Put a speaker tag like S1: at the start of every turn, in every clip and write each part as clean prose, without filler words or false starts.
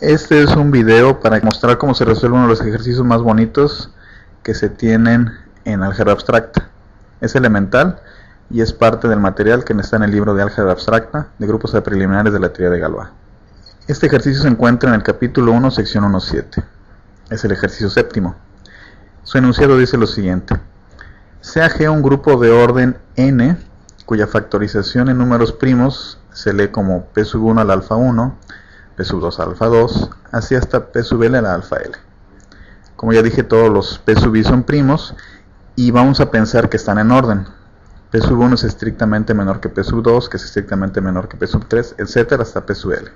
S1: Este es un video para mostrar cómo se resuelve uno de los ejercicios más bonitos que se tienen en álgebra abstracta. Es elemental y es parte del material que está en el libro de álgebra abstracta de grupos preliminares de la teoría de Galois. Este ejercicio se encuentra en el capítulo 1, sección 1.7. Es el ejercicio séptimo. Su enunciado dice lo siguiente: sea G un grupo de orden n, cuya factorización en números primos se lee como p sub 1 al alfa 1, p sub 2 al alfa 2, así hasta p sub l al alfa l. Como ya dije, todos los p sub i son primos y vamos a pensar que están en orden. P sub 1 es estrictamente menor que p sub 2, que es estrictamente menor que p sub 3, etc. hasta p sub l.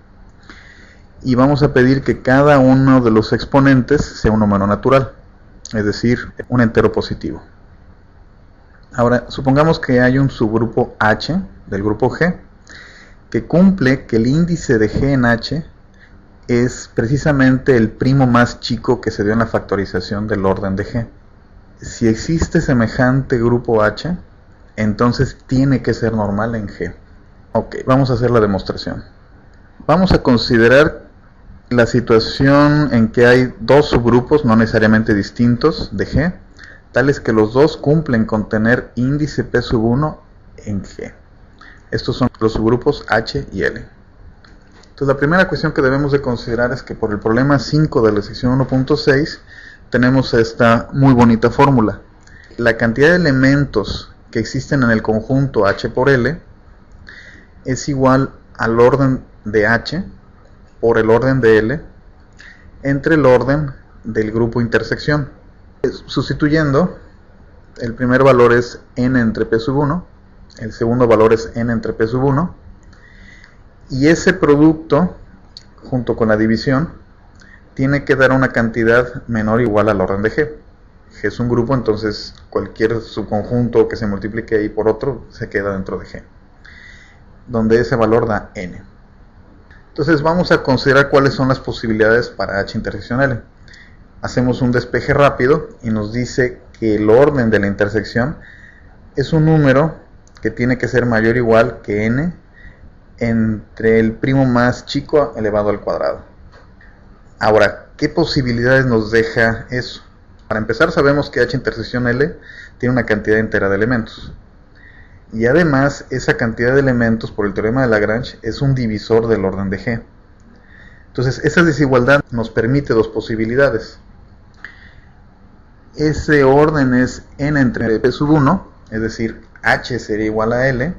S1: Y vamos a pedir que cada uno de los exponentes sea un número natural, es decir, un entero positivo. Ahora, supongamos que hay un subgrupo H del grupo G que cumple que el índice de G en H es precisamente el primo más chico que se dio en la factorización del orden de G. Si existe semejante grupo H, entonces tiene que ser normal en G. Ok, vamos a hacer la demostración. Vamos a considerar la situación en que hay dos subgrupos no necesariamente distintos de G, tales que los dos cumplen con tener índice P sub 1 en G. Estos son los subgrupos H y L. Entonces la primera cuestión que debemos de considerar es que por el problema 5 de la sección 1.6 tenemos esta muy bonita fórmula. La cantidad de elementos que existen en el conjunto H por L es igual al orden de H por el orden de L entre el orden del grupo intersección. Sustituyendo, el primer valor es n entre p sub 1, el segundo valor es n entre p sub 1, y ese producto, junto con la división, tiene que dar una cantidad menor o igual al orden de G. G es un grupo, entonces cualquier subconjunto que se multiplique ahí por otro se queda dentro de G, donde ese valor da n. Entonces vamos a considerar cuáles son las posibilidades para H intersección L. Hacemos un despeje rápido y nos dice que el orden de la intersección es un número que tiene que ser mayor o igual que n entre el primo más chico elevado al cuadrado. Ahora, ¿qué posibilidades nos deja eso? Para empezar, sabemos que H intersección L tiene una cantidad entera de elementos. Y además, esa cantidad de elementos, por el teorema de Lagrange, es un divisor del orden de G. Entonces, esa desigualdad nos permite dos posibilidades. Ese orden es n entre p sub 1, es decir, H sería igual a L,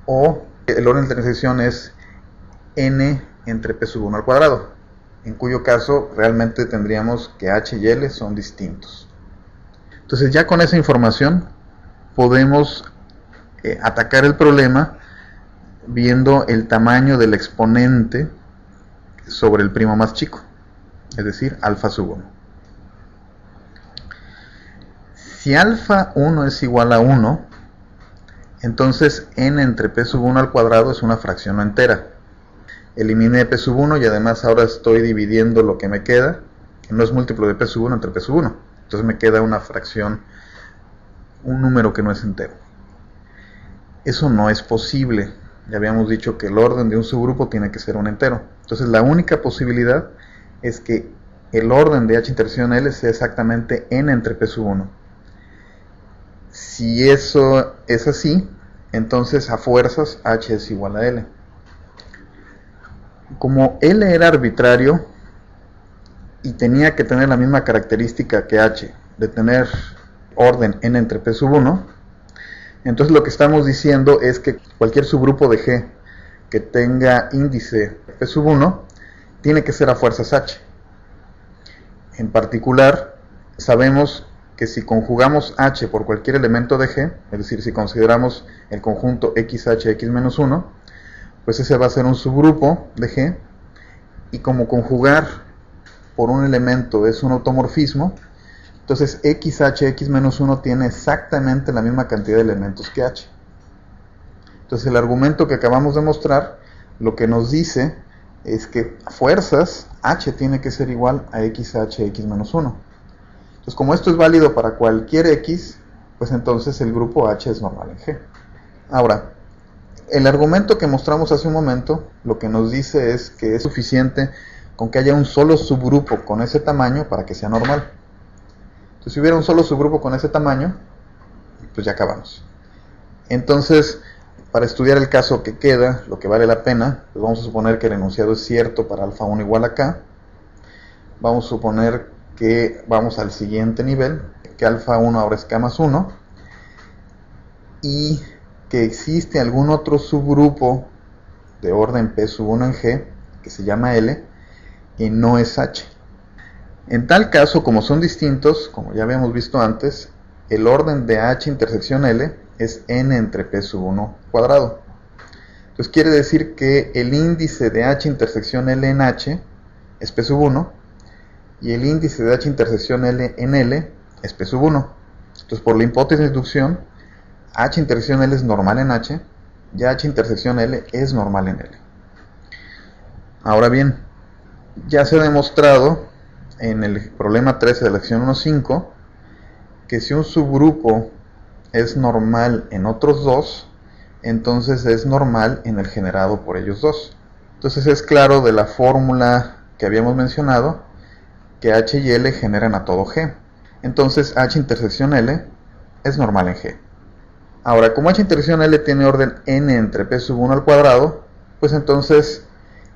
S1: o el orden de intersección es n entre p sub 1 al cuadrado, en cuyo caso realmente tendríamos que H y L son distintos. Entonces ya con esa información podemos atacar el problema viendo el tamaño del exponente sobre el primo más chico, es decir, alfa sub 1. Si alfa 1 es igual a 1, entonces n entre p sub 1 al cuadrado es una fracción no entera. Eliminé p sub 1 y además ahora estoy dividiendo lo que me queda, que no es múltiplo de p sub 1 entre p sub 1. Entonces me queda una fracción, un número que no es entero. Eso no es posible. Ya habíamos dicho que el orden de un subgrupo tiene que ser un entero. Entonces la única posibilidad es que el orden de H intersección L sea exactamente n entre p sub 1. Si eso es así, entonces a fuerzas H es igual a L. Como L era arbitrario y tenía que tener la misma característica que H, de tener orden n entre p sub 1, entonces lo que estamos diciendo es que cualquier subgrupo de G que tenga índice p sub 1 tiene que ser a fuerzas H. En particular, sabemos que si conjugamos H por cualquier elemento de G, es decir, si consideramos el conjunto XH(x-1), pues ese va a ser un subgrupo de G, y como conjugar por un elemento es un automorfismo, entonces XH(x-1) tiene exactamente la misma cantidad de elementos que H. Entonces el argumento que acabamos de mostrar lo que nos dice es que a fuerzas H tiene que ser igual a XH(x-1). Entonces, como esto es válido para cualquier X, pues entonces el grupo H es normal en G. Ahora, el argumento que mostramos hace un momento, lo que nos dice es que es suficiente con que haya un solo subgrupo con ese tamaño para que sea normal. Entonces, si hubiera un solo subgrupo con ese tamaño, pues ya acabamos. Entonces, para estudiar el caso que queda, lo que vale la pena, pues vamos a suponer que el enunciado es cierto para alfa 1 igual a k. Vamos a suponer que vamos al siguiente nivel, que alfa 1 ahora es k más 1, y que existe algún otro subgrupo de orden p sub 1 en G, que se llama L, y no es H. En tal caso, como son distintos, como ya habíamos visto antes, el orden de H intersección L es n entre p sub 1 cuadrado. Entonces quiere decir que el índice de H intersección L en H es p sub 1, y el índice de H intersección L en L es p sub 1. Entonces, por la hipótesis de inducción, H intersección L es normal en H, y H intersección L es normal en L. Ahora bien, ya se ha demostrado en el problema 13 de la lección 1.5 que si un subgrupo es normal en otros dos, entonces es normal en el generado por ellos dos. Entonces es claro de la fórmula que habíamos mencionado que H y L generan a todo G. Entonces H intersección L es normal en G. Ahora, como H intersección L tiene orden n entre p sub 1 al cuadrado, pues entonces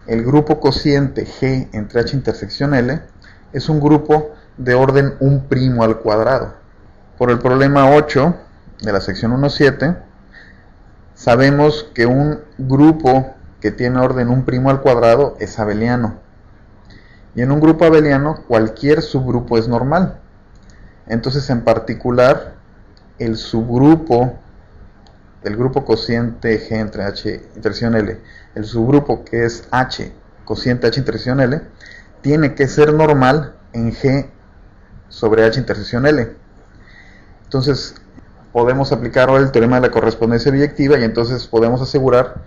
S1: el grupo cociente G entre H intersección L es un grupo de orden 1' al cuadrado. Por el problema 8 de la sección 1.7, sabemos que un grupo que tiene orden 1' al cuadrado es abeliano. Y en un grupo abeliano cualquier subgrupo es normal. Entonces, en particular, el subgrupo del grupo cociente G entre H intersección L, el subgrupo que es H cociente H intersección L, tiene que ser normal en G sobre H intersección L. Entonces, podemos aplicar ahora el teorema de la correspondencia biyectiva y entonces podemos asegurar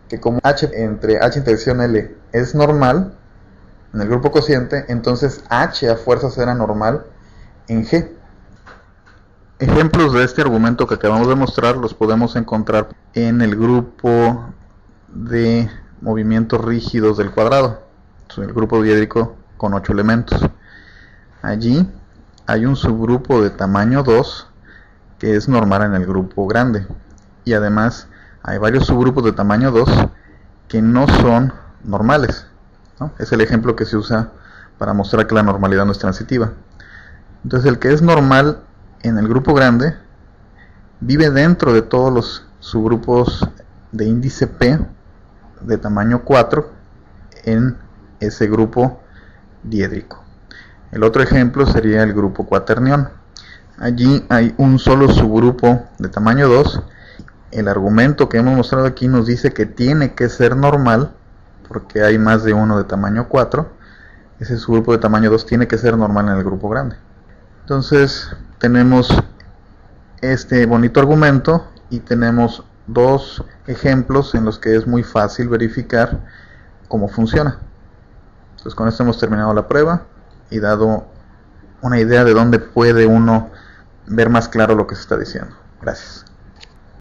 S1: que como H entre H intersección L es normal en el grupo cociente, entonces H a fuerza será normal en G. Ejemplos de este argumento que acabamos de mostrar los podemos encontrar en el grupo de movimientos rígidos del cuadrado, el grupo diédrico con 8 elementos. Allí hay un subgrupo de tamaño 2 que es normal en el grupo grande, y además hay varios subgrupos de tamaño 2 que no son normales, ¿no? Es el ejemplo que se usa para mostrar que la normalidad no es transitiva. Entonces, el que es normal en el grupo grande vive dentro de todos los subgrupos de índice P de tamaño 4 en ese grupo diédrico. El otro ejemplo sería el grupo cuaternión. Allí hay un solo subgrupo de tamaño 2. El argumento que hemos mostrado aquí nos dice que tiene que ser normal porque hay más de uno de tamaño 4. Ese subgrupo de tamaño 2 tiene que ser normal en el grupo grande. Entonces tenemos este bonito argumento y tenemos dos ejemplos en los que es muy fácil verificar cómo funciona. Entonces, con esto hemos terminado la prueba y dado una idea de dónde puede uno ver más claro lo que se está diciendo. Gracias.